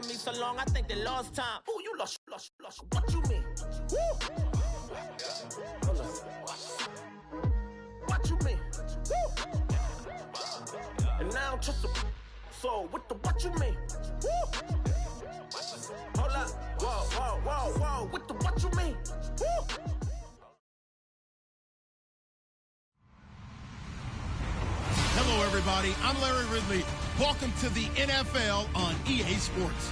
taking me so long, I think they lost time. Ooh, you lost. What you mean? Woo! Hold on. What you mean? Woo! And now I'm just a so with the what you mean? Woo! Hold up. Whoa. With the what you mean? Woo! Hello, everybody. I'm Larry Ridley. Welcome to the NFL on EA Sports.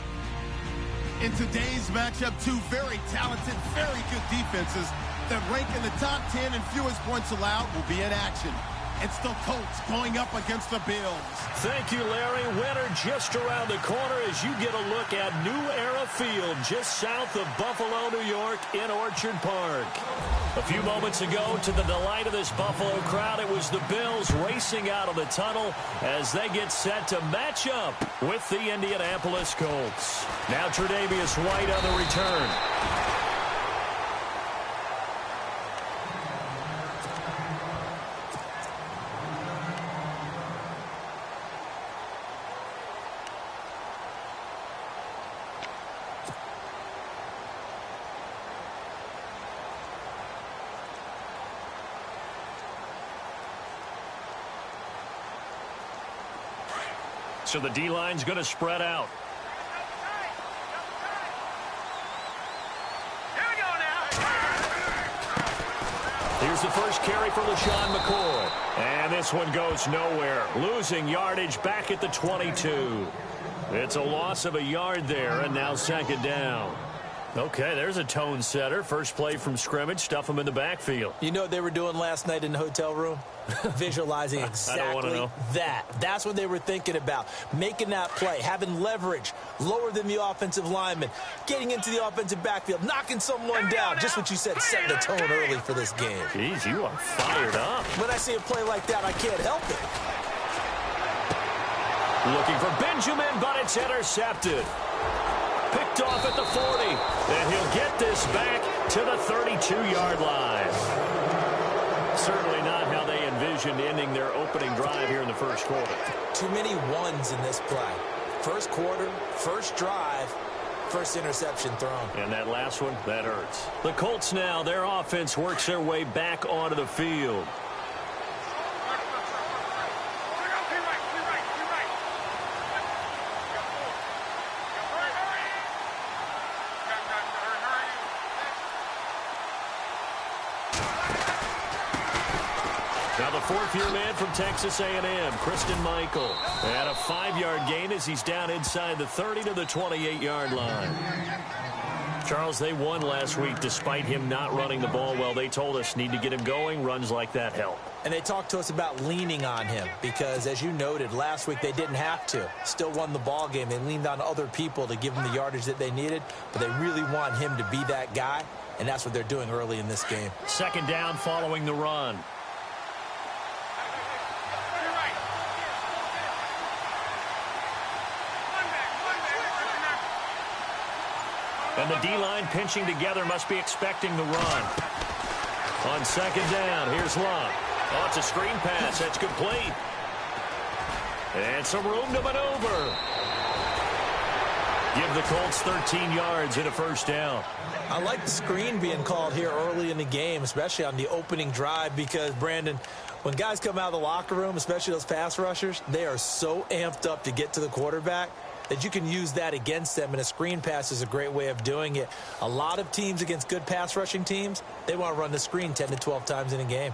In today's matchup, two very talented, very good defenses that rank in the top 10 and fewest points allowed will be in action. It's the Colts going up against the Bills. Thank you, Larry. Winter just around the corner as you get a look at New Era Field just south of Buffalo, New York in Orchard Park. A few moments ago, to the delight of this Buffalo crowd, it was the Bills racing out of the tunnel as they get set to match up with the Indianapolis Colts. Now Tre'Davious White on the return. So the D-line's going to spread out. Here we go now. Here's the first carry for LaShawn McCoy. And this one goes nowhere. Losing yardage back at the 22. It's a loss of a yard there, and now second down. Okay, there's a tone setter. First play from scrimmage, stuff them in the backfield. You know what they were doing last night in the hotel room? Visualizing exactly that. That's what they were thinking about. Making that play, having leverage, lower than the offensive lineman, getting into the offensive backfield, knocking someone down. Just what you said, setting the tone early for this game. Jeez, you are fired up. When I see a play like that, I can't help it. Looking for Benjamin, but it's intercepted. Picked off at the 40, and he'll get this back to the 32-yard line. Certainly not how they envisioned ending their opening drive here in the first quarter. Too many ones in this play. First quarter, first drive, first interception thrown. And that last one, that hurts. The Colts now, their offense works their way back onto the field. Now the fourth-year man from Texas A&M, Christine Michael. And a 5-yard gain as he's down inside the 30 to the 28-yard line. Charles, they won last week despite him not running the ball well. They told us need to get him going. Runs like that help. And they talked to us about leaning on him because, as you noted, last week they didn't have to. Still won the ball game. They leaned on other people to give them the yardage that they needed, but they really want him to be that guy, and that's what they're doing early in this game. Second down following the run. And the D-line pinching together must be expecting the run. On second down, here's Love. Oh, it's a screen pass. That's complete. And some room to maneuver. Give the Colts 13 yards and a first down. I like the screen being called here early in the game, especially on the opening drive, because, Brandon, when guys come out of the locker room, especially those pass rushers, they are so amped up to get to the quarterback that you can use that against them, and a screen pass is a great way of doing it. A lot of teams against good pass rushing teams, they want to run the screen 10 to 12 times in a game.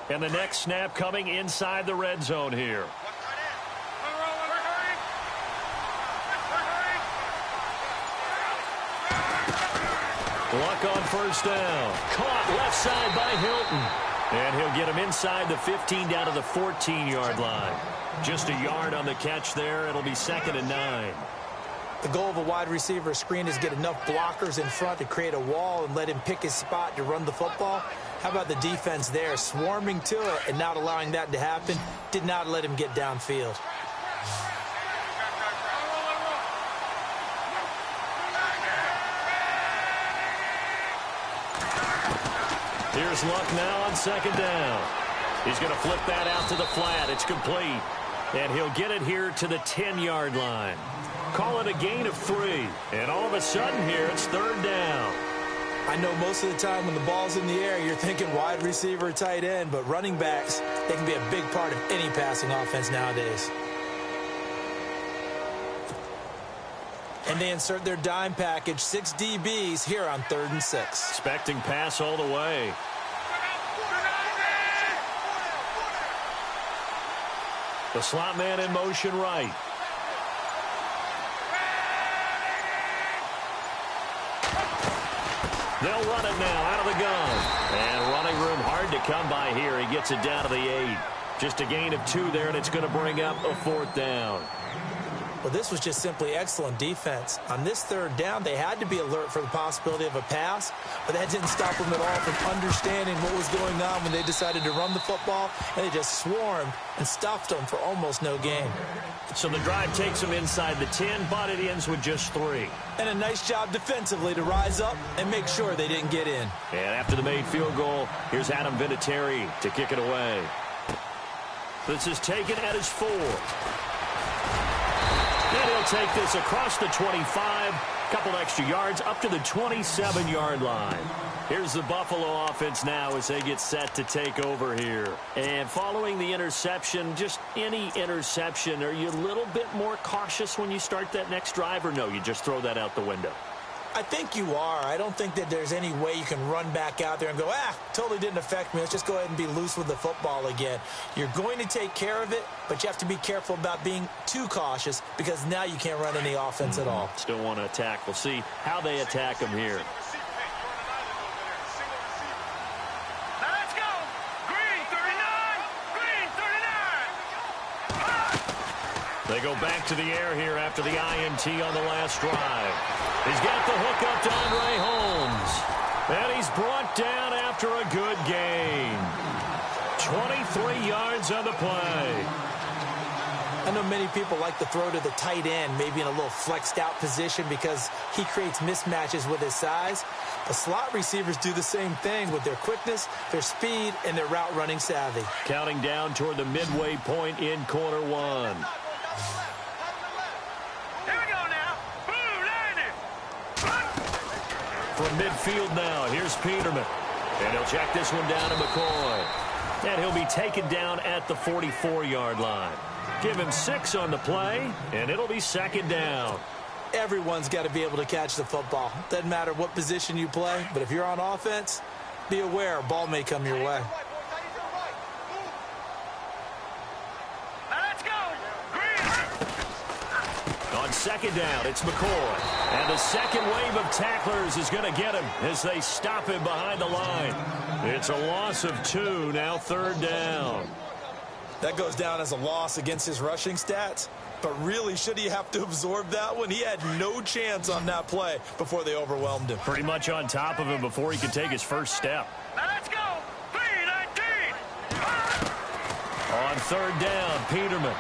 And the next snap coming inside the red zone here. Luck on first down. Caught left side by Hilton. And he'll get him inside the 15 down to the 14-yard line. Just a yard on the catch there. It'll be 2nd and 9. The goal of a wide receiver screen is get enough blockers in front to create a wall and let him pick his spot to run the football. How about the defense there, swarming to it and not allowing that to happen? Did not let him get downfield. Here's Luck now on second down. He's going to flip that out to the flat. It's complete. And he'll get it here to the 10-yard line. Call it a gain of 3. And all of a sudden here, it's third down. I know most of the time when the ball's in the air, you're thinking wide receiver, tight end, but running backs, they can be a big part of any passing offense nowadays. And they insert their dime package, 6 DBs here on 3rd and 6. Expecting pass all the way. The slot man in motion right. They'll run it now out of the gun. And running room hard to come by here. He gets it down to the 8. Just a gain of 2 there, and it's going to bring up a 4th down. Well, this was just simply excellent defense. On this 3rd down, they had to be alert for the possibility of a pass, but that didn't stop them at all from understanding what was going on when they decided to run the football, and they just swarmed and stuffed them for almost no gain. So the drive takes them inside the 10, but it ends with just 3. And a nice job defensively to rise up and make sure they didn't get in. And after the made field goal, here's Adam Vinatieri to kick it away. This is taken at his 4. And he'll take this across the 25, couple extra yards up to the 27-yard line. Here's the Buffalo offense now as they get set to take over here. And following the interception, just any interception, are you a little bit more cautious when you start that next drive, or no, you just throw that out the window? I think you are. I don't think that there's any way you can run back out there and go, totally didn't affect me. Let's just go ahead and be loose with the football again. You're going to take care of it, but you have to be careful about being too cautious because now you can't run any offense at all. Still want to attack. We'll see how they attack them here. Now let's go. Green 39. Green 39. They go back to the air here after the INT on the last drive. He's got the hook up to Andre Holmes. And he's brought down after a good gain. 23 yards on the play. I know many people like to throw to the tight end, maybe in a little flexed out position because he creates mismatches with his size. The slot receivers do the same thing with their quickness, their speed, and their route running savvy. Counting down toward the midway point in quarter 1. From midfield now, here's Peterman. And he'll check this one down to McCoy. And he'll be taken down at the 44-yard line. Give him 6 on the play, and it'll be 2nd down. Everyone's got to be able to catch the football. Doesn't matter what position you play, but if you're on offense, be aware a ball may come your way. On 2nd down, it's McCoy. And the second wave of tacklers is going to get him as they stop him behind the line. It's a loss of 2, now 3rd down. That goes down as a loss against his rushing stats. But really, should he have to absorb that one? He had no chance on that play before they overwhelmed him. Pretty much on top of him before he could take his first step. Now let's go. 3-19. On 3rd down, Peterman.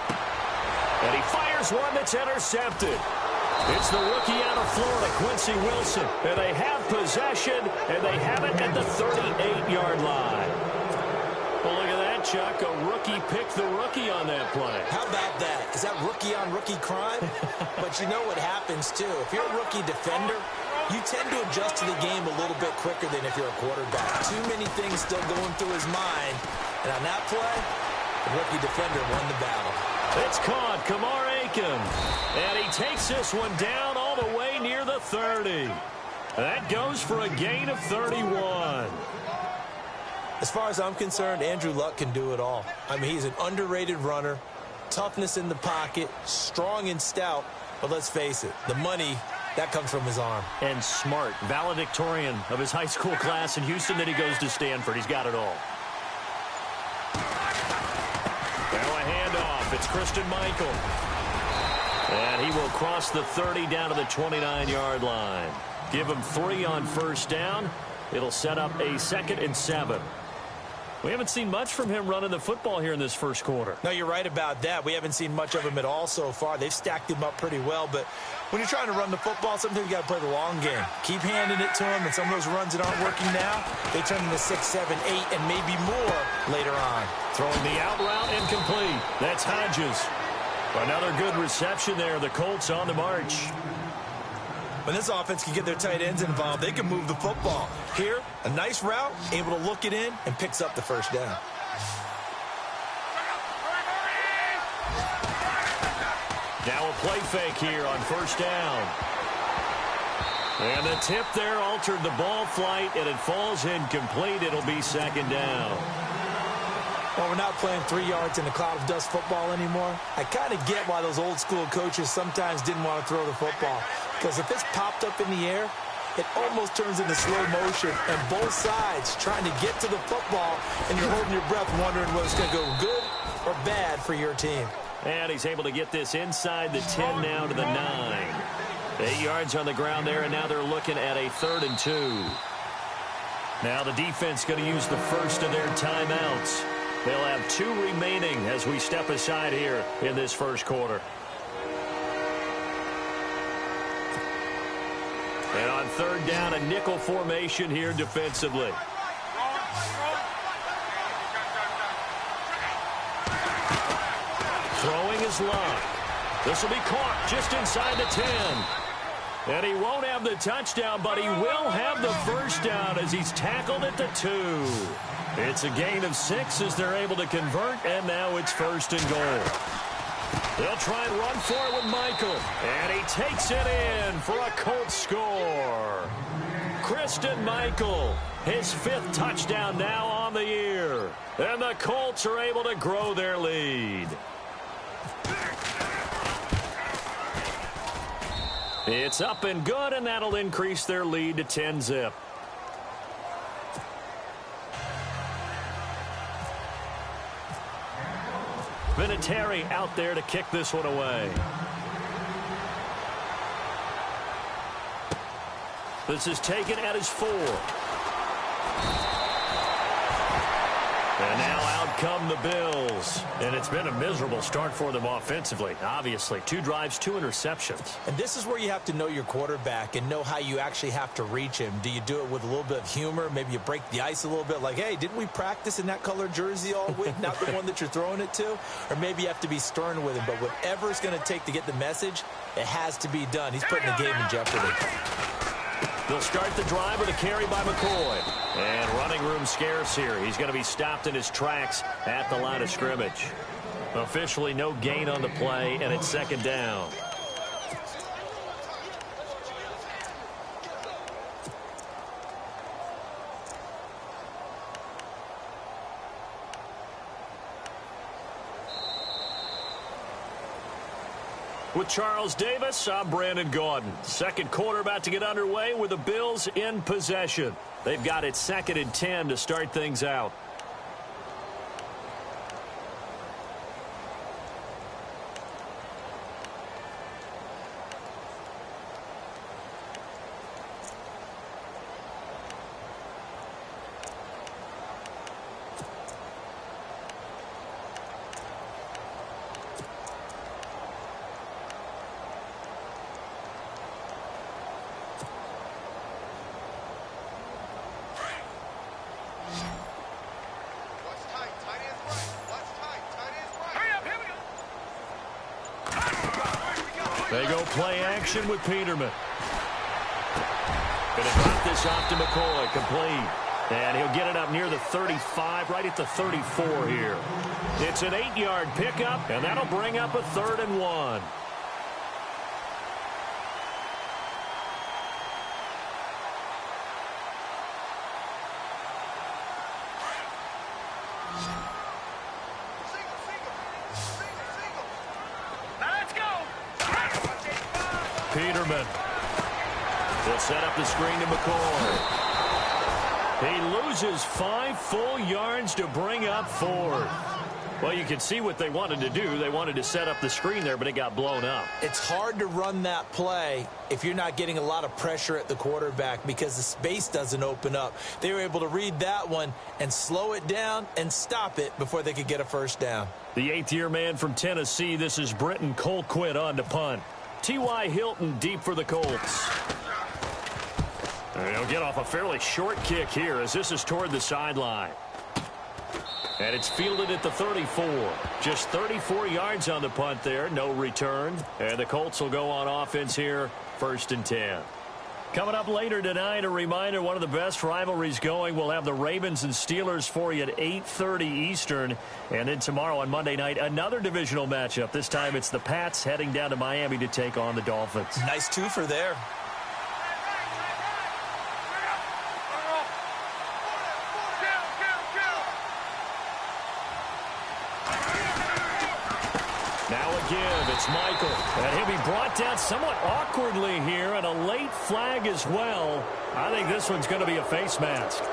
And he fires one that's intercepted. It's the rookie out of Florida, Quincy Wilson. And they have possession, and they have it at the 38-yard line. Well, look at that, Chuck. A rookie picked the rookie on that play. How about that? Is that rookie-on-rookie crime? But you know what happens, too. If you're a rookie defender, you tend to adjust to the game a little bit quicker than if you're a quarterback. Too many things still going through his mind. And on that play, the rookie defender won the battle. It's caught, Kamar Aiken. And he takes this one down all the way near the 30. That goes for a gain of 31. As far as I'm concerned, Andrew Luck can do it all. I mean, he's an underrated runner, toughness in the pocket, strong and stout. But let's face it, the money, that comes from his arm. And smart, valedictorian of his high school class in Houston, then he goes to Stanford. He's got it all. Now a handoff. It's Christian Michael. And he will cross the 30 down to the 29-yard line. Give him 3 on first down. It'll set up a 2nd and 7. We haven't seen much from him running the football here in this first quarter. No, you're right about that. We haven't seen much of him at all so far. They've stacked him up pretty well, but when you're trying to run the football, sometimes you got to play the long game. Keep handing it to him, and some of those runs that aren't working now, they turn into 6, 7, 8, and maybe more later on. Throwing the out route incomplete. That's Hodges. Another good reception there. The Colts on the march. When this offense can get their tight ends involved, they can move the football. Here, a nice route, able to look it in, and picks up the first down. Now a play fake here on first down. And the tip there altered the ball flight, and it falls incomplete. It'll be second down. Well, we're not playing 3 yards in a cloud of dust football anymore. I kind of get why those old school coaches sometimes didn't want to throw the football. Because if it's popped up in the air, it almost turns into slow motion. And both sides trying to get to the football, and you're holding your breath wondering whether it's going to go good or bad for your team. And he's able to get this inside the 10 now to the 9. 8 yards on the ground there, and now they're looking at a 3rd and 2. Now the defense going to use the first of their timeouts. They'll have 2 remaining as we step aside here in this first quarter. And on 3rd down, a nickel formation here defensively. Throwing his luck. This will be caught just inside the 10. And he won't have the touchdown, but he will have the first down as he's tackled at the 2. It's a gain of 6 as they're able to convert, and now it's 1st and goal. They'll try and run for it with Michael. And he takes it in for a Colts score. Christian Michael, his 5th touchdown now on the year. And the Colts are able to grow their lead. It's up and good, and that'll increase their lead to 10-zip. Vinatieri out there to kick this one away. This is taken at his 4. And now out come the Bills. And it's been a miserable start for them offensively, obviously. 2 drives, 2 interceptions. And this is where you have to know your quarterback and know how you actually have to reach him. Do you do it with a little bit of humor? Maybe you break the ice a little bit, like, hey, didn't we practice in that color jersey all week? Not the one that you're throwing it to? Or maybe you have to be stern with him. But whatever it's going to take to get the message, it has to be done. He's putting the game in jeopardy. They'll start the drive with a carry by McCoy. And running room scarce here. He's going to be stopped in his tracks at the line of scrimmage. Officially no gain on the play, and it's 2nd down. With Charles Davis, I'm Brandon Gaudin. Second quarter about to get underway with the Bills in possession. They've got it 2nd and 10 to start things out. They go play action with Peterman. Going to drop this off to McCoy, complete. And he'll get it up near the 35, right at the 34 here. It's an 8-yard pickup, and that'll bring up a 3rd and 1. Peterman. They'll set up the screen to McCoy. He loses 5 full yards to bring up 4th. Well, you can see what they wanted to do. They wanted to set up the screen there, but it got blown up. It's hard to run that play if you're not getting a lot of pressure at the quarterback because the space doesn't open up. They were able to read that one and slow it down and stop it before they could get a first down. The eighth-year man from Tennessee, this is Britton Colquitt on to punt. T.Y. Hilton deep for the Colts. And he'll get off a fairly short kick here as this is toward the sideline. And it's fielded at the 34. Just 34 yards on the punt there. No return. And the Colts will go on offense here, 1st and 10. Coming up later tonight, a reminder, one of the best rivalries going. We'll have the Ravens and Steelers for you at 8:30 Eastern. And then tomorrow on Monday night, another divisional matchup. This time it's the Pats heading down to Miami to take on the Dolphins. Nice twofer there. It's Michael, and he'll be brought down somewhat awkwardly here, and a late flag as well. I think this one's going to be a face mask.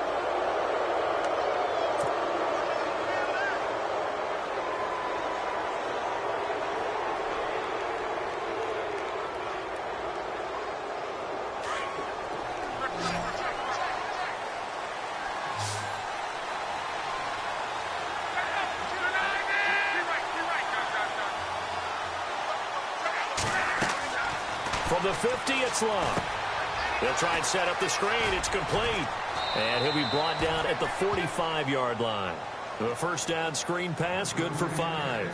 From the 50, it's long. They'll try and set up the screen. It's complete. And he'll be brought down at the 45-yard line. The first down screen pass, good for 5.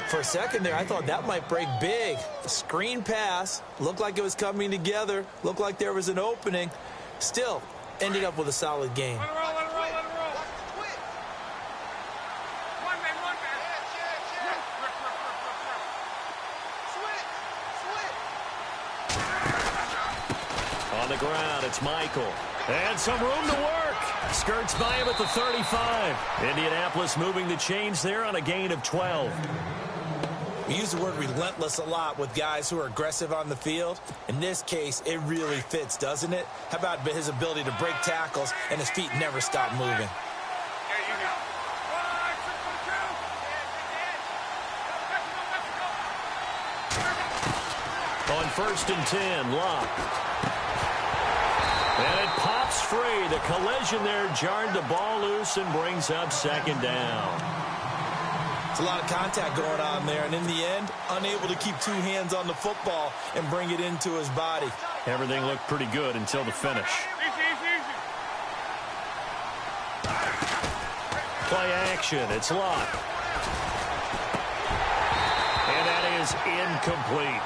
For a second there, I thought that might break big. Screen pass, looked like it was coming together, looked like there was an opening. Still, ended up with a solid game. On the ground, it's Michael. And some room to work. Skirts by him at the 35. Indianapolis moving the chains there on a gain of 12. We use the word relentless a lot with guys who are aggressive on the field. In this case, it really fits, doesn't it? How about his ability to break tackles and his feet never stop moving? On 1st and 10, Locke. And it pops free. The collision there jarred the ball loose and brings up 2nd down. It's a lot of contact going on there, and in the end, unable to keep 2 hands on the football and bring it into his body. Everything looked pretty good until the finish. Play action. It's Locke. And that is incomplete.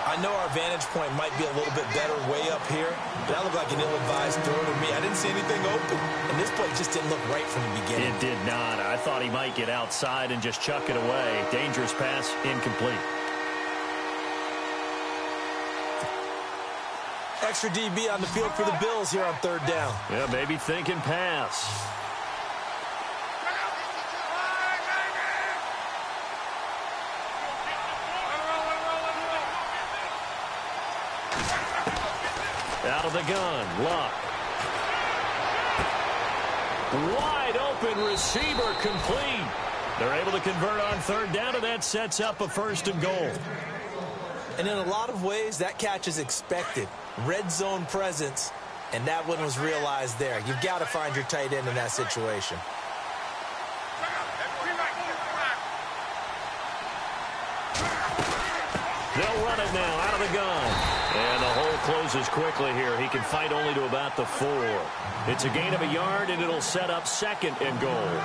I know our vantage point might be a little bit better way up here, but that looked like an ill-advised throw to me. I didn't see anything open, and this play just didn't look right from the beginning. It did not. I thought he might get outside and just chuck it away. Dangerous pass, incomplete. Extra DB on the field for the Bills here on 3rd down. Yeah, maybe thinking pass. Out of the gun, Locke. Wide open receiver, complete. They're able to convert on 3rd down, and that sets up a 1st and goal. And in a lot of ways, that catch is expected. Red zone presence, and that one was realized there. You've got to find your tight end in that situation. They'll run it now out of the gun. And the hole closes quickly here. He can fight only to about the 4. It's a gain of a yard, and it'll set up 2nd and goal.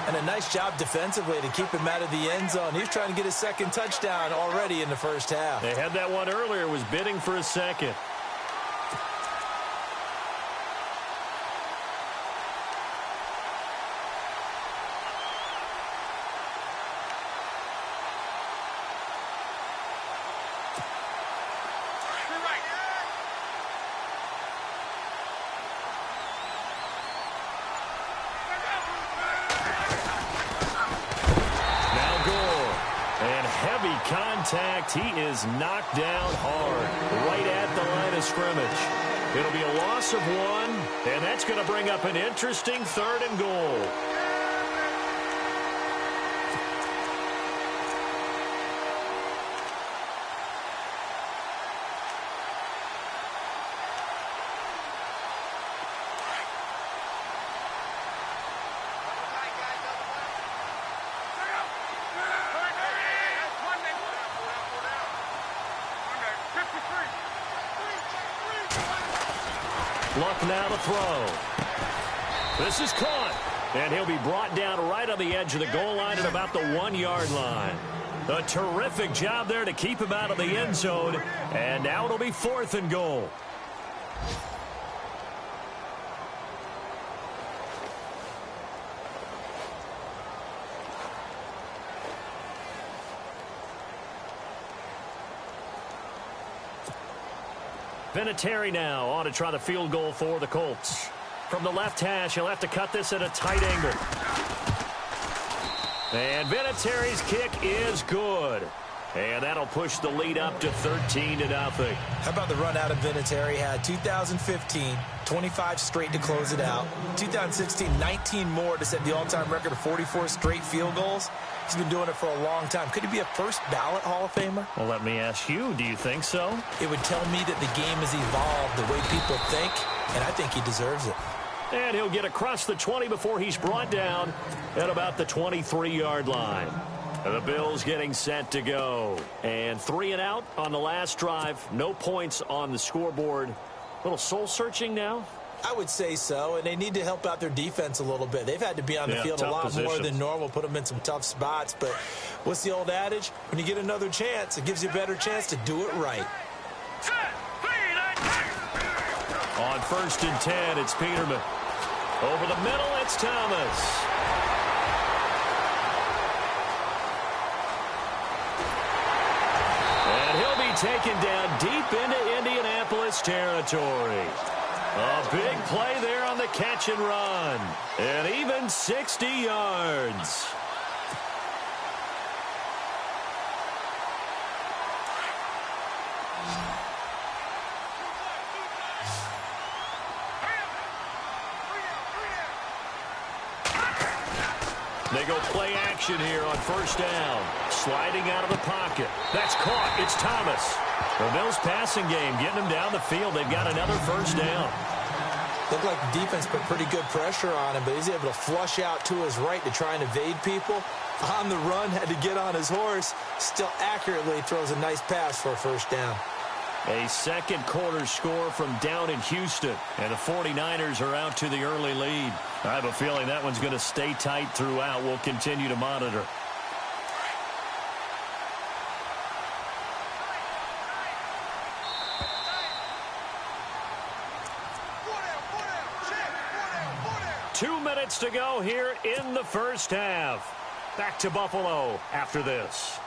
And a nice job defensively to keep him out of the end zone. He's trying to get his 2nd touchdown already in the first half. They had that one earlier, was bidding for a 2nd. Contact. He is knocked down hard right at the line of scrimmage. It'll be a loss of 1, and that's going to bring up an interesting 3rd and goal. Luck now to throw. This is caught. And he'll be brought down right on the edge of the goal line at about the 1-yard line. A terrific job there to keep him out of the end zone. And now it'll be 4th and goal. Vinatieri now on to try the field goal for the Colts. From the left hash, he'll have to cut this at a tight angle. And Vinatieri's kick is good. And that'll push the lead up to 13-0. How about the run out of Vinatieri? Had 2015, 25 straight to close it out. 2016, 19 more to set the all-time record of 44 straight field goals. He's been doing it for a long time. Could he be a first-ballot Hall of Famer? Well, let me ask you, do you think so? It would tell me that the game has evolved the way people think, and I think he deserves it. And he'll get across the 20 before he's brought down at about the 23-yard line. The Bills getting set to go. And 3 and out on the last drive. No points on the scoreboard. A little soul-searching now? I would say so, and they need to help out their defense a little bit. They've had to be on the field a lot more than normal, put them in some tough spots. But what's the old adage? When you get another chance, it gives you a better chance to do it right. On 1st and 10, it's Peterman. Over the middle, it's Thomas. And he'll be taken down deep into Indianapolis territory. A big play there on the catch and run. And even 60 yards. They go play action here on 1st down. Sliding out of the pocket. That's caught. It's Thomas. The Bills passing game getting them down the field. They've got another 1st down. Looked like the defense put pretty good pressure on him, but he's able to flush out to his right to try and evade people. On the run, had to get on his horse. Still accurately throws a nice pass for a 1st down. A second quarter score from down in Houston. And the 49ers are out to the early lead. I have a feeling that one's going to stay tight throughout. We'll continue to monitor. Two minutes to go here in the 1st half. Back to Buffalo after this.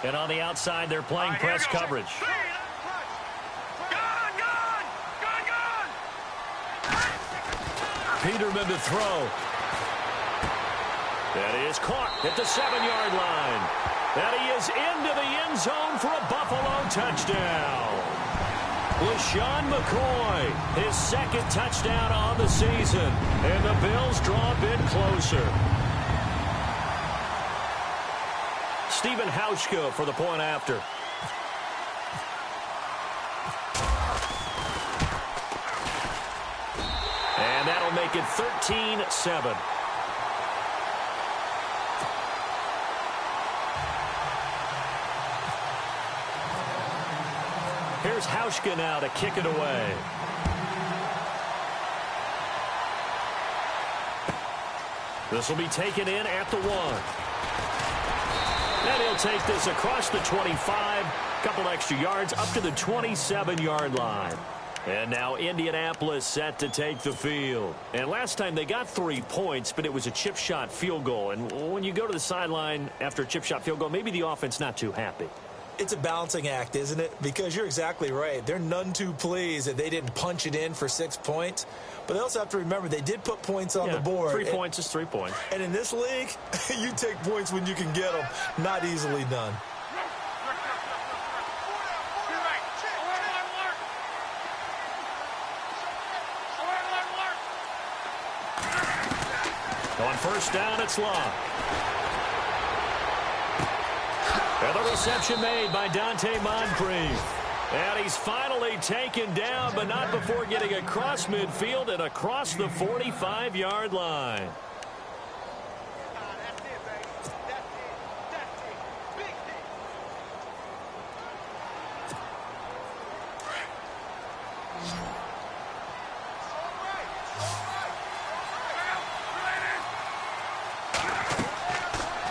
And on the outside, they're playing press coverage. Peterman to throw. That is caught at the 7-yard line. And he is into the end zone for a Buffalo touchdown. LaShawn McCoy, his 2nd touchdown on the season. And the Bills draw a bit closer. Stephen Hauschka for the point after. And that'll make it 13-7. Here's Hauschka now to kick it away. This will be taken in at the 1. And he'll take this across the 25, couple extra yards up to the 27-yard line. And now Indianapolis set to take the field. And last time they got 3 points, but it was a chip shot field goal. And when you go to the sideline after a chip shot field goal, maybe the offense not too happy. It's a balancing act, isn't it? Because you're exactly right. They're none too pleased that they didn't punch it in for 6 points. But they also have to remember they did put points on the board. 3 points is 3 points. And in this league, you take points when you can get them. Not easily done. On 1st down, it's Locke. And the reception made by Dante Moncrief. And he's finally taken down, but not before getting across midfield and across the 45-yard line.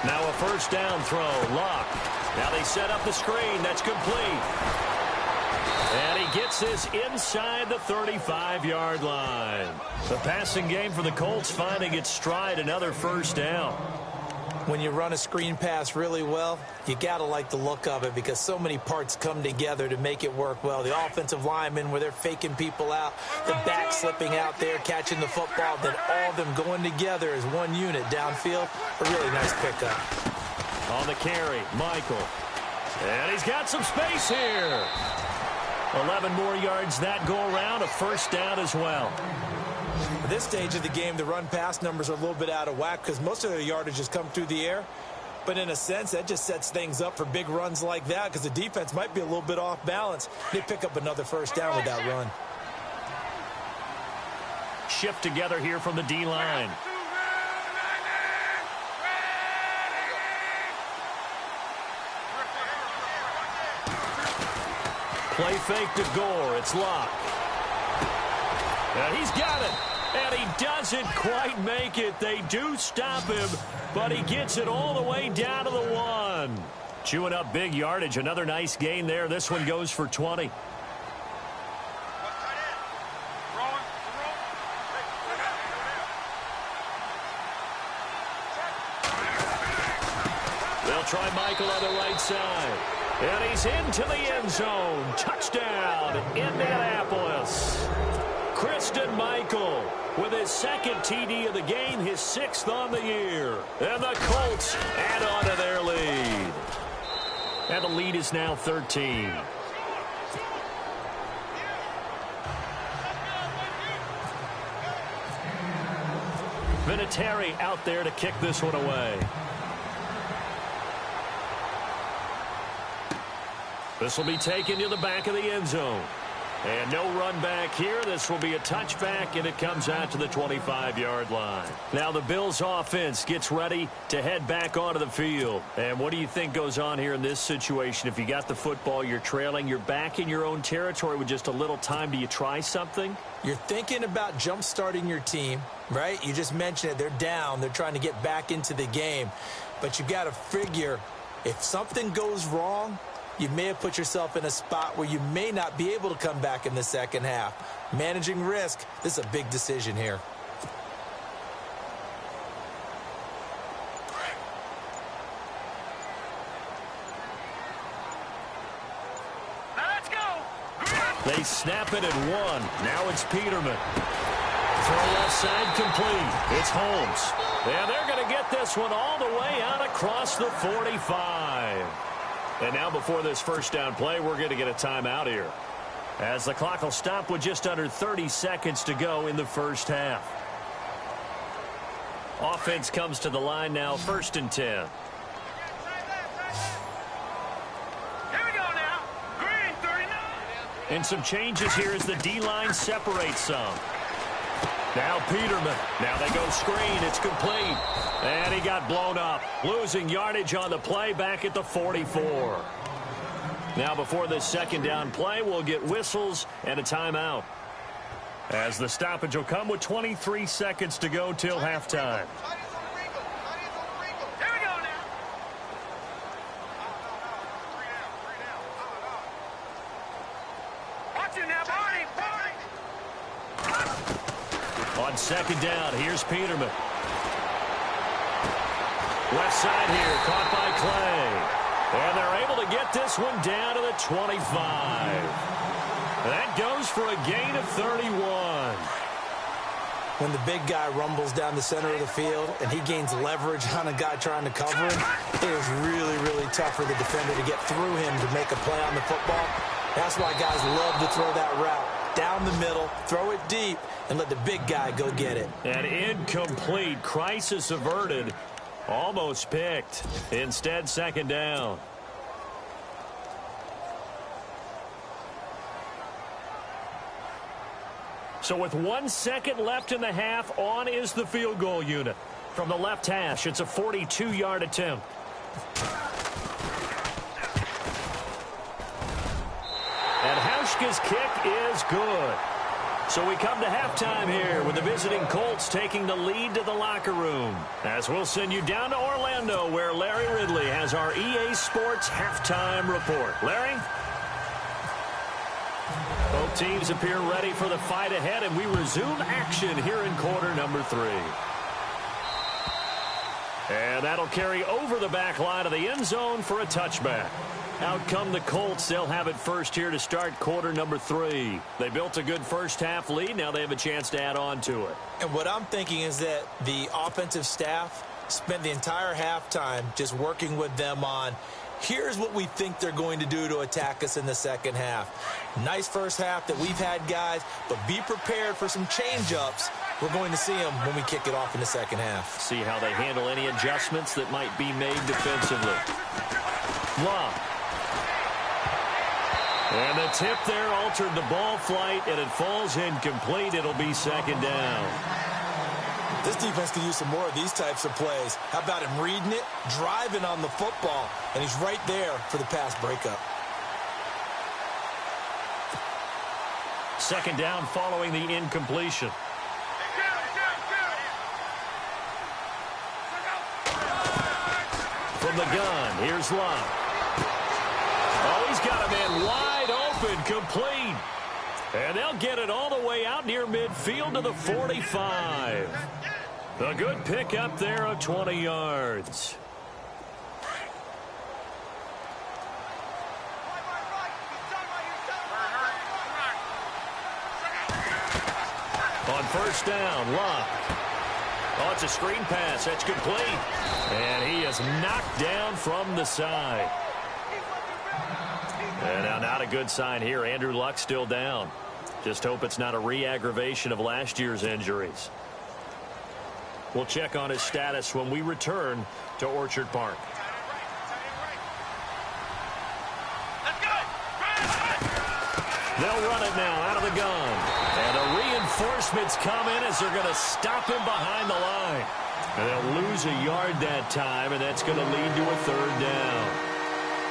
Now a first down throw. Lock. Now they set up the screen. That's complete. And he gets this inside the 35-yard line. The passing game for the Colts finding its stride, another first down. When you run a screen pass really well, you got to like the look of it because so many parts come together to make it work well. The offensive linemen where they're faking people out, the back slipping out there, catching the football, then all of them going together as one unit downfield. A really nice pickup. On the carry, Michael. And he's got some space here. 11 more yards that go around, a first down as well. At this stage of the game, the run-pass numbers are a little bit out of whack because most of their yardage has come through the air. But in a sense, that just sets things up for big runs like that because the defense might be a little bit off balance. They pick up another first down with that run. Shift together here from the D-line. Play fake to Gore. It's Locke. And he's got it. And he doesn't quite make it. They do stop him, but he gets it all the way down to the 1. Chewing up big yardage. Another nice gain there. This one goes for 20. They'll try Michael on the right side. And he's into the end zone. Touchdown, Indianapolis. Christian Michael with his second TD of the game, his 6th on the year. And the Colts add on to their lead. And the lead is now 13. Vinatieri out there to kick this one away. This will be taken to the back of the end zone. And no run back here. This will be a touchback, and it comes out to the 25-yard line. Now the Bills' offense gets ready to head back onto the field. And what do you think goes on here in this situation? If you got the football, you're trailing, you're back in your own territory with just a little time. Do you try something? You're thinking about jump-starting your team, right? You just mentioned it. They're down. They're trying to get back into the game. But you got to figure if something goes wrong, you may have put yourself in a spot where you may not be able to come back in the second half. Managing risk, this is a big decision here. Let's go. They snap it at 1. Now it's Peterman. Throw left side complete. It's Holmes. And they're going to get this one all the way out across the 45. And now before this first down play, we're going to get a timeout here, as the clock will stop with just under 30 seconds to go in the first half. Offense comes to the line now, 1st and 10. Here we go now. Green 39. And some changes here as the D-line separates some. Now Peterman. Now they go screen. It's complete. And he got blown up. Losing yardage on the play back at the 44. Now before this second down play, we'll get whistles and a timeout, as the stoppage will come with 23 seconds to go till halftime. Here we go now. Watch it now, Barney. On second down, here's Peterman. Left side here, caught by Clay. And they're able to get this one down to the 25. That goes for a gain of 31. When the big guy rumbles down the center of the field and he gains leverage on a guy trying to cover him, it is really, really tough for the defender to get through him to make a play on the football. That's why guys love to throw that route. Down the middle, throw it deep, and let the big guy go get it. An incomplete, crisis averted. Almost picked. Instead, second down. So with 1 second left in the half, on is the field goal unit. From the left hash, it's a 42-yard attempt. And Hauschka's kick is good. So we come to halftime here with the visiting Colts taking the lead to the locker room. As we'll send you down to Orlando, where Larry Ridley has our EA Sports halftime report. Larry? Both teams appear ready for the fight ahead, and we resume action here in quarter number 3. And that'll carry over the back line of the end zone for a touchback. Out come the Colts. They'll have it first here to start quarter number 3. They built a good first half lead. Now they have a chance to add on to it. And what I'm thinking is that the offensive staff spent the entire halftime just working with them on, here's what we think they're going to do to attack us in the second half. Nice first half that we've had, guys, but be prepared for some change-ups. We're going to see them when we kick it off in the second half. See how they handle any adjustments that might be made defensively. Love. And the tip there altered the ball flight, and it falls incomplete. It'll be second down. This defense could use some more of these types of plays. How about him reading it, driving on the football, and he's right there for the pass breakup. Second down following the incompletion. From the gun, here's Love. Oh, he's got a man wide open, complete. And they'll get it all the way out near midfield to the 45. A good pickup there of 20 yards. On first down, Love. Oh, it's a screen pass. That's complete. And he is knocked down from the side. And now not a good sign here. Andrew Luck still down. Just hope it's not a re-aggravation of last year's injuries. We'll check on his status when we return to Orchard Park. They'll run it now out of the gun. And the reinforcements come in as they're going to stop him behind the line. And they'll lose a yard that time, and that's going to lead to a third down.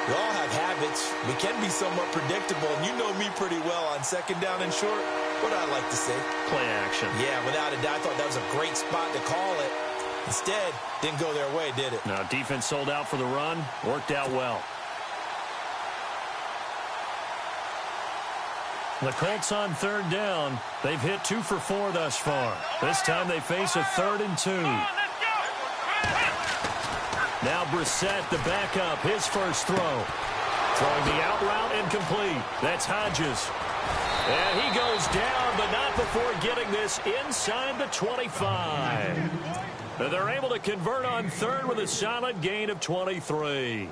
We all have habits. We can be somewhat predictable, and you know me pretty well on second down and short. What I like to say? Play action. Yeah, without a doubt, I thought that was a great spot to call it. Instead, didn't go their way, did it? No, defense sold out for the run. Worked out well. The Colts on third down. They've hit 2 for 4 thus far. This time they face a 3rd and 2. Now Brissett, the backup, his first throw. Throwing the out route incomplete. That's Hodges. And he goes down, but not before getting this inside the 25. And they're able to convert on third with a solid gain of 23.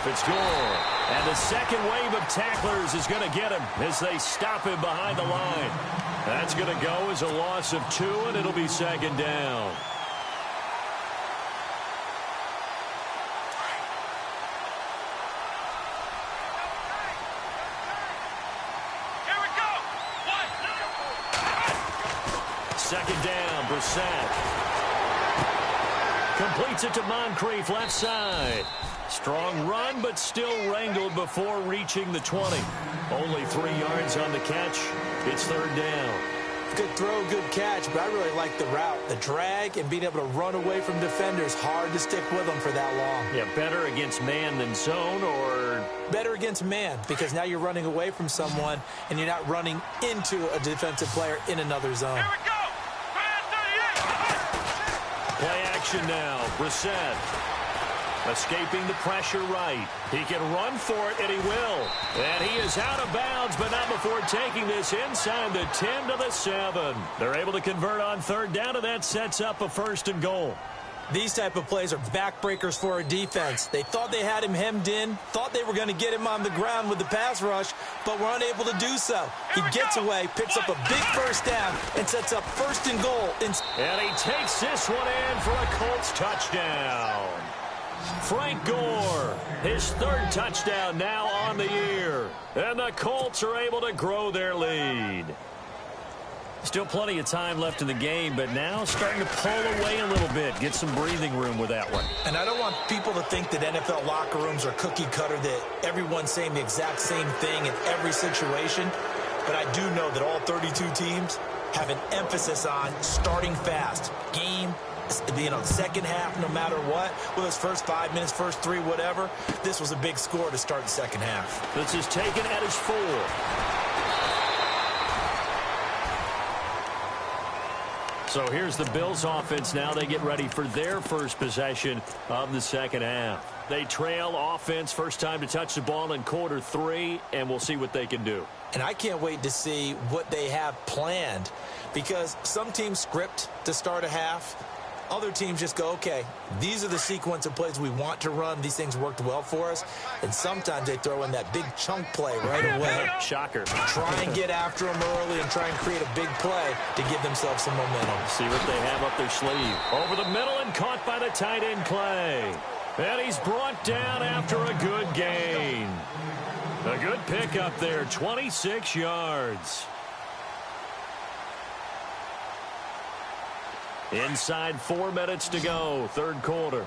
It's good. And the second wave of tacklers is going to get him as they stop him behind the line. That's going to go as a loss of 2, and it'll be second down. Here we go. Second down, Brissett. Completes it to Moncrief, left side. Strong run, but still wrangled before reaching the 20. Only 3 yards on the catch. It's third down. Good throw, good catch, but I really like the route. The drag and being able to run away from defenders. Hard to stick with them for that long. Yeah, better against man than zone, or? Better against man, because now you're running away from someone and you're not running into a defensive player in another zone. Here we go. Play action now. Brissett. Escaping the pressure right. He can run for it, and he will. And he is out of bounds, but not before taking this inside the 10 to the 7. They're able to convert on third down, and that sets up a 1st and goal. These type of plays are backbreakers for a defense. They thought they had him hemmed in, thought they were going to get him on the ground with the pass rush, but were unable to do so. He gets away, picks up a big first down, and sets up 1st and goal. And he takes this one in for a Colts touchdown. Frank Gore, his 3rd touchdown now on the year. And the Colts are able to grow their lead. Still plenty of time left in the game, but now starting to pull away a little bit. Get some breathing room with that one. And I don't want people to think that NFL locker rooms are cookie cutter, that everyone's saying the exact same thing in every situation. But I do know that all 32 teams have an emphasis on starting fast. Game, being on second half no matter what. Whether it's first 5 minutes, first 3, whatever. This was a big score to start the second half. This is taken at his 4. So here's the Bills offense now. They get ready for their first possession of the second half. They trail offense, first time to touch the ball in quarter 3, and we'll see what they can do. And I can't wait to see what they have planned, because some teams script to start a half. Other teams just go, okay, these are the sequence of plays we want to run. These things worked well for us. And sometimes they throw in that big chunk play right away. Shocker. Try and get after them early and try and create a big play to give themselves some momentum. See what they have up their sleeve. Over the middle and caught by the tight end Clay. And he's brought down after a good gain. A good pickup there, 26 yards. Inside 4 minutes to go, 3rd quarter.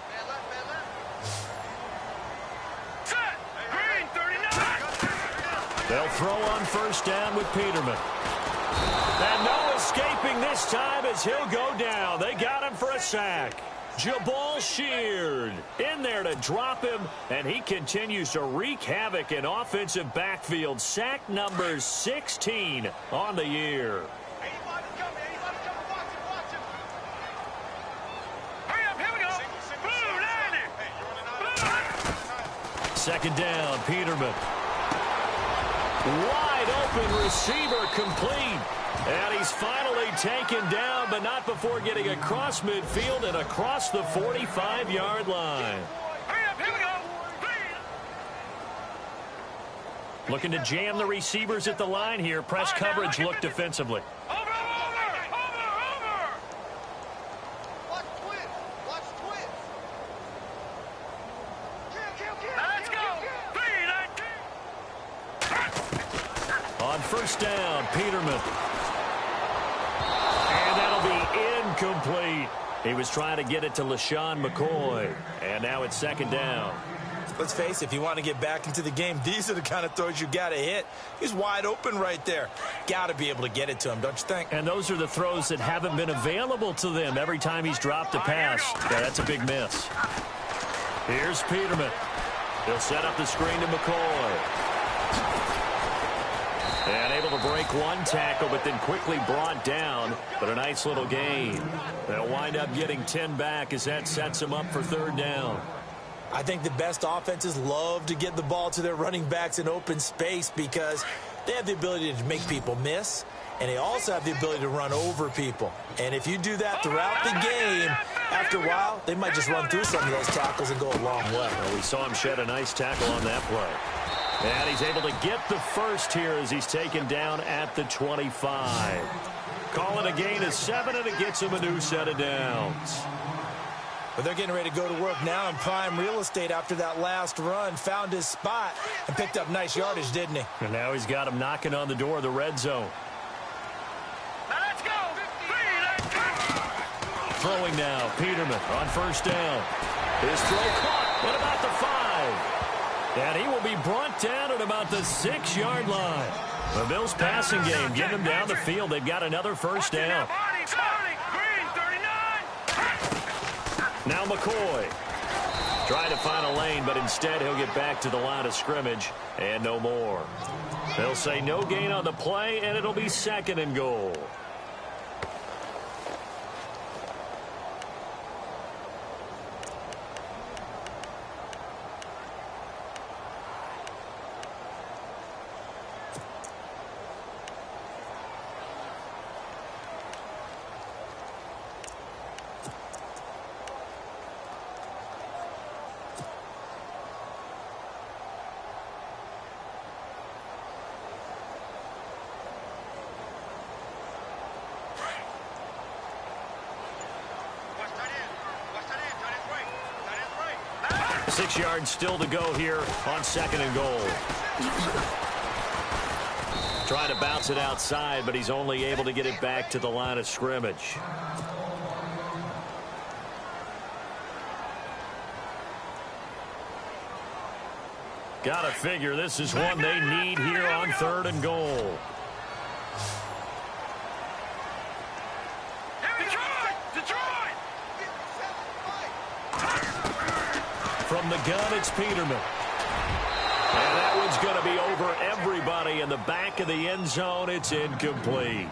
They'll throw on first down with Peterman. And no escaping this time as he'll go down. They got him for a sack. Jabal Sheard in there to drop him, and he continues to wreak havoc in offensive backfield. Sack number 16 on the year. Second down, Peterman. Wide open receiver complete. And he's finally taken down, but not before getting across midfield and across the 45-yard line. Looking to jam the receivers at the line here. Press coverage look defensively. On first down, Peterman. And that'll be incomplete. He was trying to get it to LaShawn McCoy. And now it's second down. Let's face it, if you want to get back into the game, these are the kind of throws you got to hit. He's wide open right there. Got to be able to get it to him, don't you think? And those are the throws that haven't been available to them every time he's dropped a pass. Yeah, that's a big miss. Here's Peterman. He'll set up the screen to McCoy. And able to break one tackle, but then quickly brought down. But a nice little gain. They'll wind up getting 10 back as that sets them up for third down. I think the best offenses love to get the ball to their running backs in open space because they have the ability to make people miss, and they also have the ability to run over people. And if you do that throughout the game, after a while, they might just run through some of those tackles and go a long way. Well, we saw him shed a nice tackle on that play. And he's able to get the first here as he's taken down at the 25. Call it a gain of 7, and it gets him a new set of downs. But they're getting ready to go to work now in prime real estate after that last run. Found his spot and picked up nice yardage, didn't he? And now he's got him knocking on the door of the red zone. Let's go. Throwing now, Peterman on first down. His throw caught. What about the 5? And he will be brought down at about the 6-yard line. The Bills passing game getting them down the field. They've got another first down. Now McCoy trying to find a lane, but instead he'll get back to the line of scrimmage and no more. They'll say no gain on the play, and it'll be second and goal. 6 yards still to go here on 2nd and goal. Trying to bounce it outside, but he's only able to get it back to the line of scrimmage. Gotta figure this is one they need here on 3rd and goal. Detroit! From the gun, it's Peterman. And that one's going to be over everybody in the back of the end zone. It's incomplete.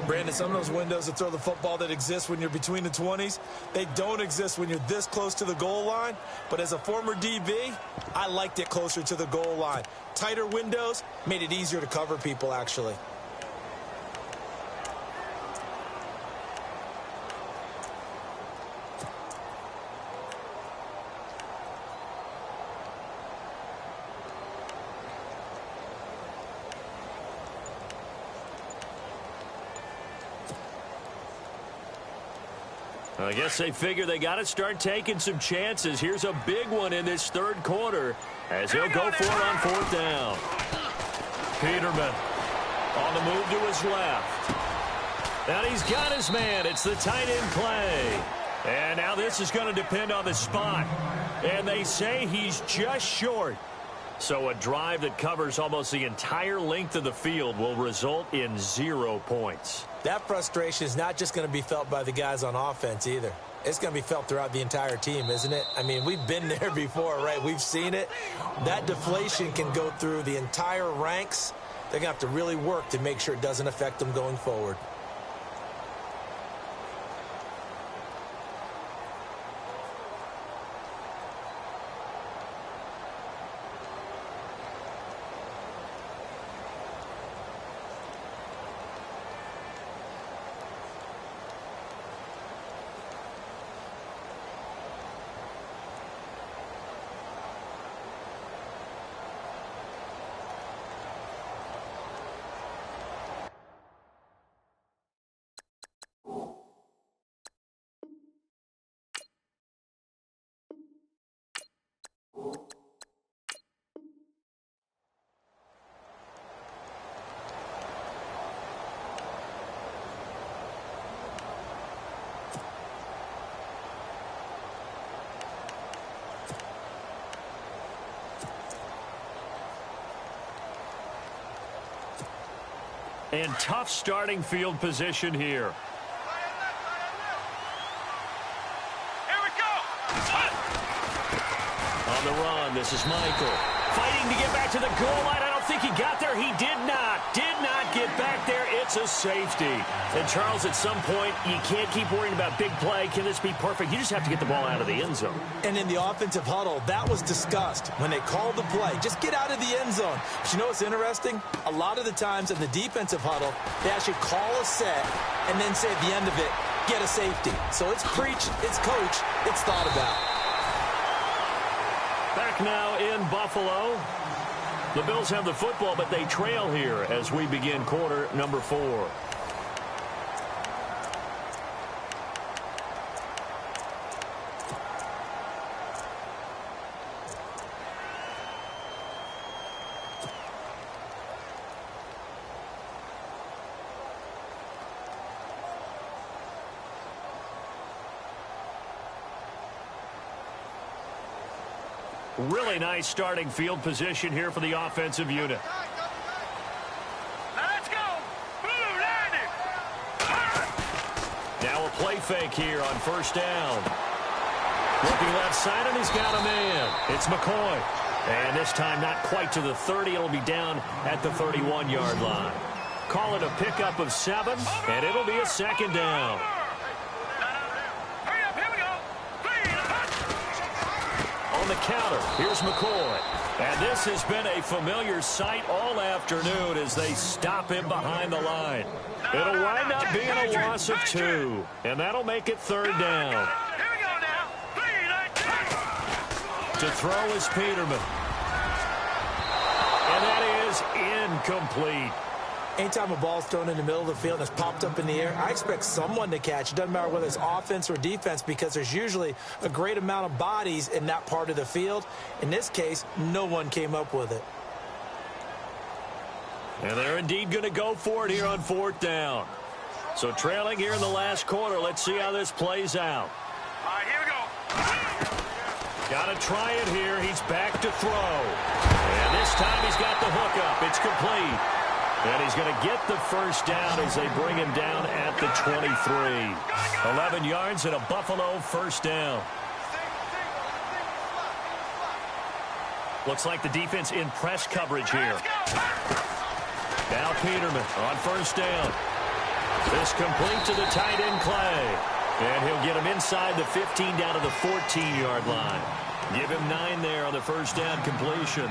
Brandon, some of those windows to throw the football that exist when you're between the 20s, they don't exist when you're this close to the goal line. But as a former DB, I liked it closer to the goal line. Tighter windows made it easier to cover people, actually. I guess they figure they got to start taking some chances. Here's a big one in this 3rd quarter as he'll go for it on 4th down. Peterman on the move to his left. And he's got his man. It's the tight end play. And now this is going to depend on the spot. And they say he's just short. So a drive that covers almost the entire length of the field will result in 0 points. That frustration is not just going to be felt by the guys on offense either. It's going to be felt throughout the entire team, isn't it? I mean, we've been there before, right? We've seen it. That deflation can go through the entire ranks. They're going to have to really work to make sure it doesn't affect them going forward. And tough starting field position here. Here we go! On the run, this is Michael. Fighting to get back to the goal line. I don't think he got there. He did not get back there. It's a safety. And, Charles, at some point, you can't keep worrying about big play. Can this be perfect? You just have to get the ball out of the end zone. And in the offensive huddle, that was discussed when they called the play. Just get out of the end zone. But you know what's interesting? A lot of the times in the defensive huddle, they actually call a set and then say at the end of it, get a safety. So it's preach, it's coach, it's thought about. Back now in Buffalo. The Bills have the football, but they trail here as we begin quarter number 4. Really nice starting field position here for the offensive unit. Now let's go! Blue, landing! Now a play fake here on 1st down. Looking left side, and he's got a man. It's McCoy. And this time not quite to the 30. It'll be down at the 31-yard line. Call it a pickup of 7, and it'll be a 2nd down. On the counter, here's McCoy. And this has been a familiar sight all afternoon as they stop him behind the line. It'll wind up being a loss of 2, and that'll make it 3rd down. Here we go now. 3, 19. To throw is Peterman. And that is incomplete. Anytime a ball's thrown in the middle of the field and it's popped up in the air, I expect someone to catch. It doesn't matter whether it's offense or defense, because there's usually a great amount of bodies in that part of the field. In this case, no one came up with it. And they're indeed going to go for it here on 4th down. So trailing here in the last quarter. Let's see how this plays out. All right, here we go. Got to try it here. He's back to throw. And this time he's got the hook up. It's complete. And he's going to get the first down as they bring him down at the 23. 11 yards and a Buffalo first down. Looks like the defense in press coverage here. Now Peterman on first down. This complete to the tight end Clay. And he'll get him inside the 15 down to the 14-yard line. Give him 9 there on the first down completion.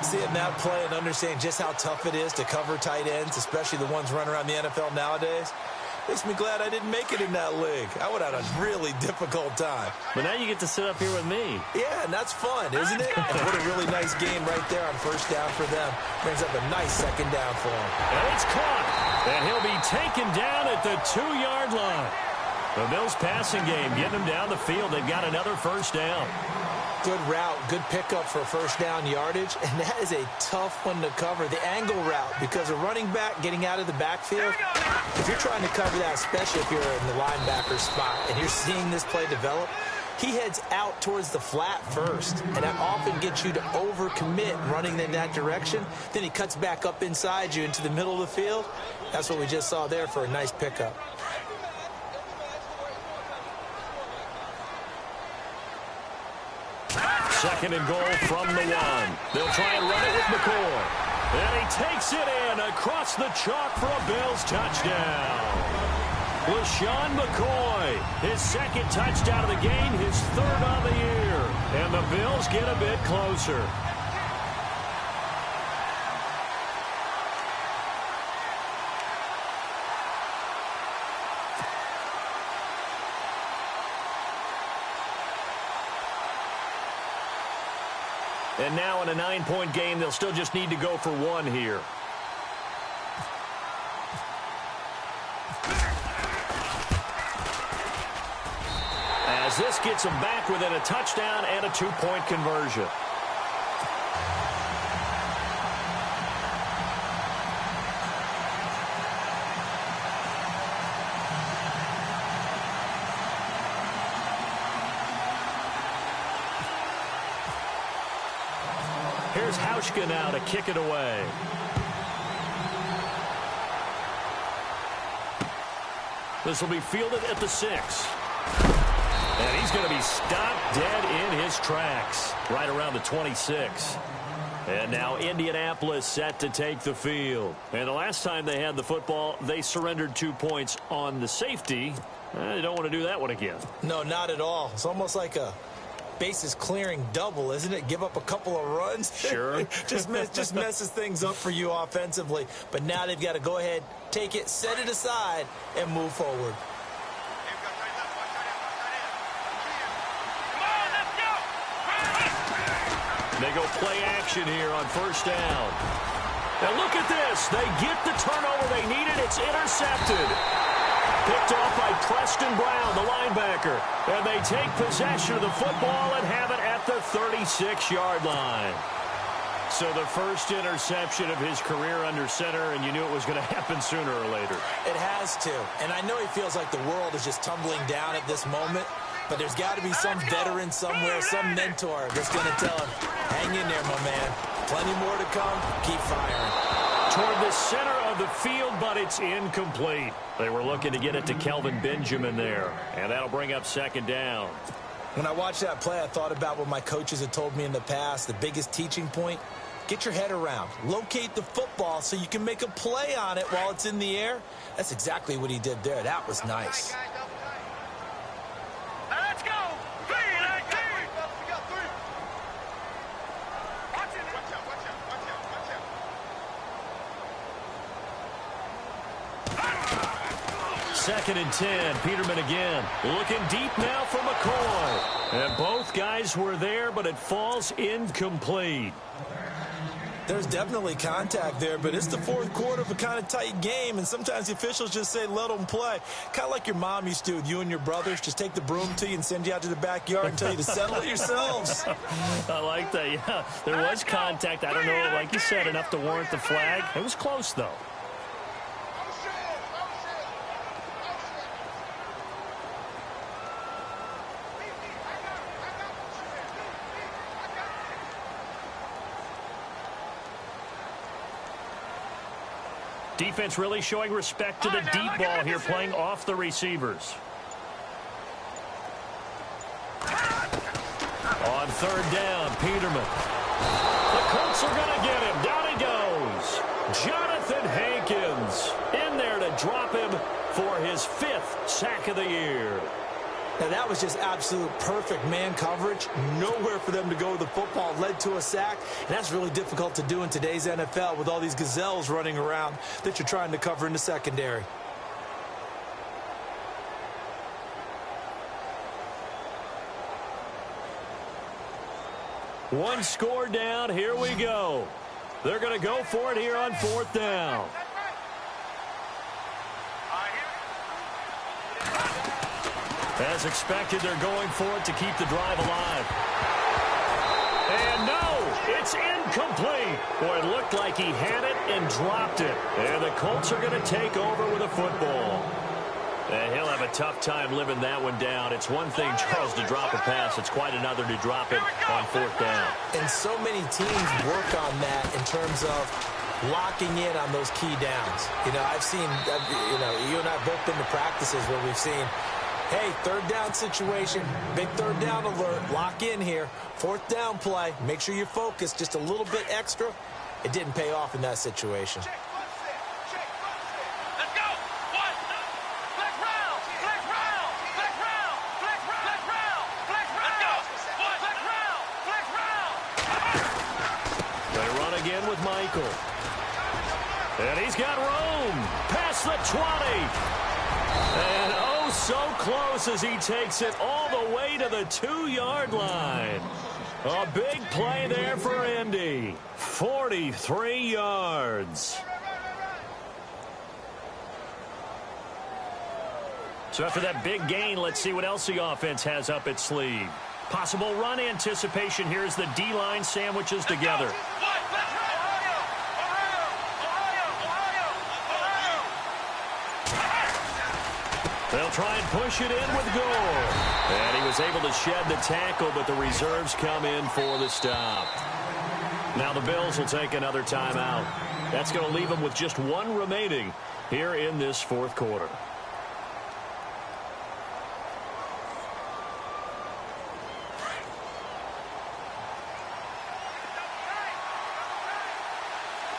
Seeing that play and understanding just how tough it is to cover tight ends, especially the ones running around the NFL nowadays, makes me glad I didn't make it in that league. I would have had a really difficult time. But now you get to sit up here with me. Yeah, and that's fun, isn't it? And what a really nice game right there on first down for them. Brings up a nice second down for them. And it's caught. And he'll be taken down at the 2-yard line. The Bills passing game getting them down the field. They've got another first down. Good route, good pickup for first down yardage, and that is a tough one to cover. The angle route, because a running back getting out of the backfield, if you're trying to cover that, especially if you're in the linebacker spot and you're seeing this play develop, he heads out towards the flat first, and that often gets you to overcommit running in that direction. Then he cuts back up inside you into the middle of the field. That's what we just saw there for a nice pickup. Second and goal from the 1. They'll try and run it with McCoy. And he takes it in across the chalk for a Bills touchdown. LaShawn McCoy, his second touchdown of the game, his 3rd on the year. And the Bills get a bit closer. And now in a 9-point game, they'll still just need to go for 1 here. As this gets them back within a touchdown and a 2-point conversion. Here's Hauschka now to kick it away. This will be fielded at the 6. And he's going to be stopped dead in his tracks right around the 26. And now Indianapolis set to take the field. And the last time they had the football, they surrendered 2 points on the safety. They don't want to do that one again. No, not at all. It's almost like a bases clearing double, isn't it? Give up a couple of runs. Sure. just messes things up for you offensively. But now they've got to go ahead, take it, set it aside, and move forward. They go play action here on first down. Now look at this. They get the turnover they needed. It's intercepted. Picked off by Preston Brown, the linebacker. And they take possession of the football and have it at the 36-yard line. So the first interception of his career under center, and you knew it was going to happen sooner or later. It has to. And I know he feels like the world is just tumbling down at this moment. But there's got to be some veteran somewhere, some mentor that's going to tell him, hang in there, my man. Plenty more to come. Keep firing. Toward the center of the field, but it's incomplete. They were looking to get it to Kelvin Benjamin there, and that'll bring up second down. When I watched that play, I thought about what my coaches had told me in the past. The biggest teaching point, get your head around. Locate the football so you can make a play on it while it's in the air. That's exactly what he did there. That was nice. Let's go. 3, let's go. We got 3. Watch it. Watch out, watch out, watch out, watch out. Second and 10. Peterman again. Looking deep now for McCoy. And both guys were there, but it falls incomplete. There's definitely contact there, but it's the fourth quarter of a kind of tight game, and sometimes the officials just say let them play. Kind of like your mom used to with you and your brothers. Just take the broom to you and send you out to the backyard and tell you to settle it yourselves. I like that, yeah. There was contact. I don't know, like you said, enough to warrant the flag. It was close, though. Defense really showing respect to the deep ball here, playing off the receivers. On third down, Peterman. The Colts are going to get him. Down he goes. Jonathan Hankins in there to drop him for his 5th sack of the year. Now, that was just absolute perfect man coverage. Nowhere for them to go with the football. Led to a sack, and that's really difficult to do in today's NFL with all these gazelles running around that you're trying to cover in the secondary. One score down. Here we go. They're going to go for it here on 4th down. As expected, they're going for it to keep the drive alive. And no, it's incomplete. Boy, it looked like he had it and dropped it. And the Colts are going to take over with a football. And he'll have a tough time living that one down. It's one thing, Charles, to drop a pass. It's quite another to drop it on 4th down. And so many teams work on that in terms of locking in on those key downs. You know, I've seen, you and I have both been to practices where we've seen, hey, 3rd down situation, big 3rd down alert, lock in here. 4th down play, make sure you're focused just a little bit extra. It didn't pay off in that situation. With Michael. And he's got room past the 20. And oh, so close as he takes it all the way to the 2-yard line. A big play there for Indy. 43 yards. So after that big gain, let's see what else the offense has up its sleeve. Possible run anticipation here as the D-line sandwiches together. They'll try and push it in with Gore. And he was able to shed the tackle, but the reserves come in for the stop. Now the Bills will take another timeout. That's going to leave them with just one remaining here in this 4th quarter.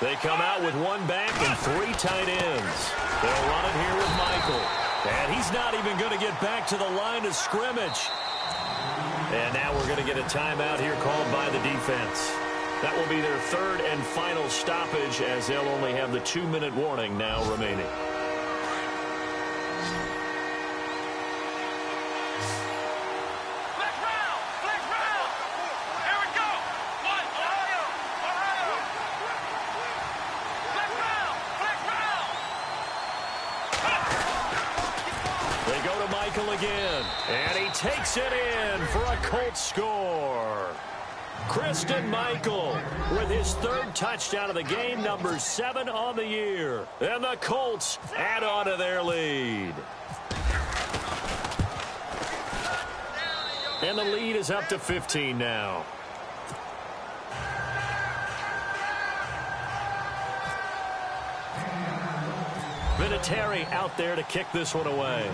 They come out with 1 back and 3 tight ends. They'll run it here with Michael. And he's not even going to get back to the line of scrimmage. And now we're going to get a timeout here called by the defense. That will be their 3rd and final stoppage, as they'll only have the 2-minute warning now remaining. Again, and he takes it in for a Colts score. Christian Michael with his 3rd touchdown of the game, number 7 on the year. And the Colts add on to their lead. And the lead is up to 15 now. Vinatieri out there to kick this one away.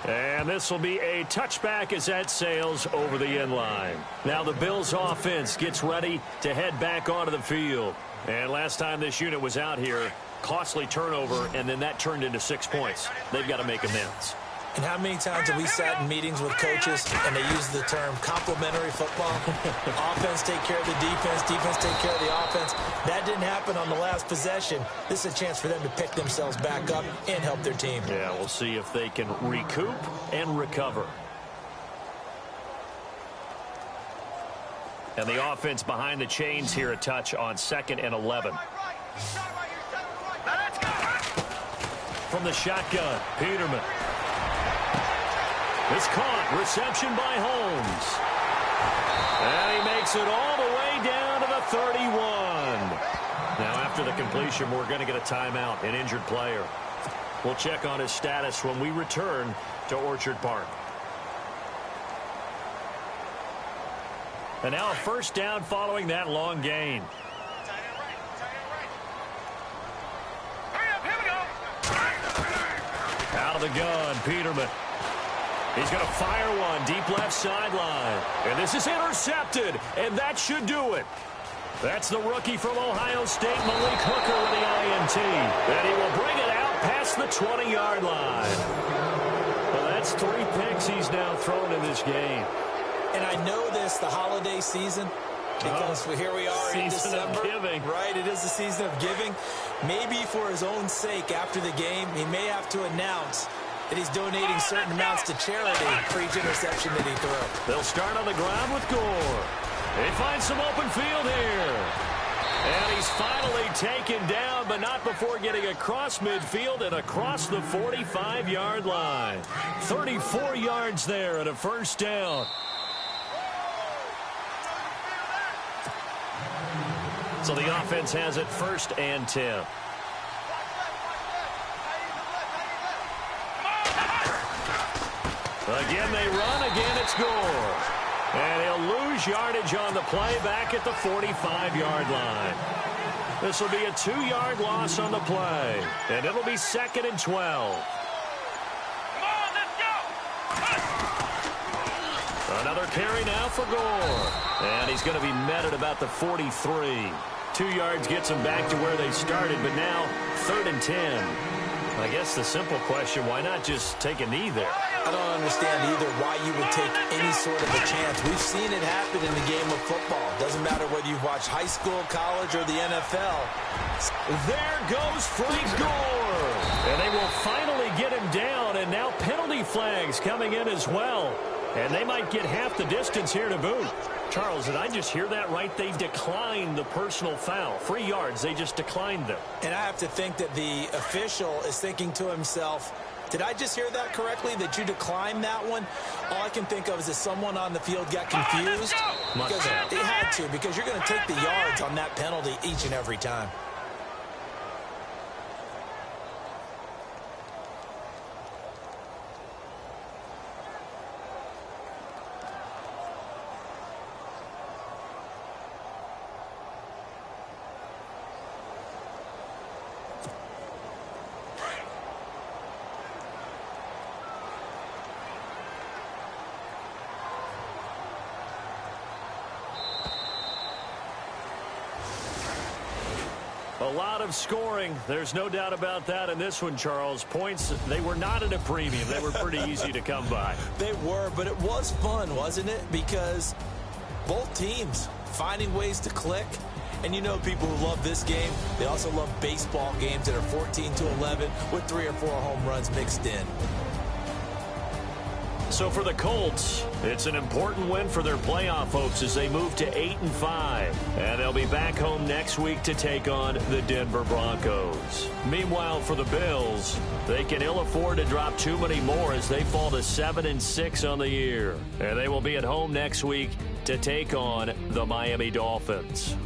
And this will be a touchback as that sails over the end line. Now the Bills offense gets ready to head back onto the field. And last time this unit was out here, costly turnover, and then that turned into 6 points. They've got to make amends. And how many times have we sat in meetings with coaches and they use the term complementary football? Offense take care of the defense, defense take care of the offense. That didn't happen on the last possession. This is a chance for them to pick themselves back up and help their team. Yeah, we'll see if they can recoup and recover. And the offense behind the chains here a touch on 2nd and 11. From the shotgun, Peterman. It's caught. Reception by Holmes. And he makes it all the way down to the 31. Now, after the completion, we're going to get a timeout, an injured player. We'll check on his status when we return to Orchard Park. And now a first down following that long gain. Out of the gun, Peterman. He's going to fire one deep left sideline. And this is intercepted, and that should do it. That's the rookie from Ohio State, Malik Hooker, with the INT. And he will bring it out past the 20-yard line. Well, that's 3 picks he's now thrown in this game. And I know this, the holiday season, because here we are in December. Season of giving. Right, it is the season of giving. Maybe for his own sake after the game, he may have to announce that he's donating certain amounts to charity for each interception that he threw. They'll start on the ground with Gore. They find some open field here. And he's finally taken down, but not before getting across midfield and across the 45-yard line. 34 yards there and a first down. So the offense has it 1st and 10. Again they run, again it's Gore. And he'll lose yardage on the play back at the 45-yard line. This will be a 2-yard loss on the play. And it'll be 2nd and 12. Another carry now for Gore. And he's going to be met at about the 43. 2 yards gets him back to where they started, but now 3rd and 10. I guess the simple question, why not just take a knee there? I don't understand either why you would take any sort of a chance. We've seen it happen in the game of football. Doesn't matter whether you've watched high school, college, or the NFL. There goes Frank Gore. And they will finally get him down, and now penalty flags coming in as well. And they might get half the distance here to boot. Charles, did I just hear that right? They declined the personal foul. 3 yards, they just declined them. And I have to think that the official is thinking to himself, did I just hear that correctly, that you declined that one? All I can think of is that someone on the field got confused. Because it had to, because you're going to take the yards on that penalty each and every time. A lot of scoring. There's no doubt about that in this one, Charles. Points, they were not at a premium. They were pretty easy to come by. They were, but it was fun, wasn't it? Because both teams finding ways to click. And you know people who love this game, they also love baseball games that are 14-11 with 3 or 4 home runs mixed in. So for the Colts, it's an important win for their playoff hopes as they move to 8-5. And they'll be back home next week to take on the Denver Broncos. Meanwhile, for the Bills, they can ill afford to drop too many more as they fall to 7-6 on the year. And they will be at home next week to take on the Miami Dolphins.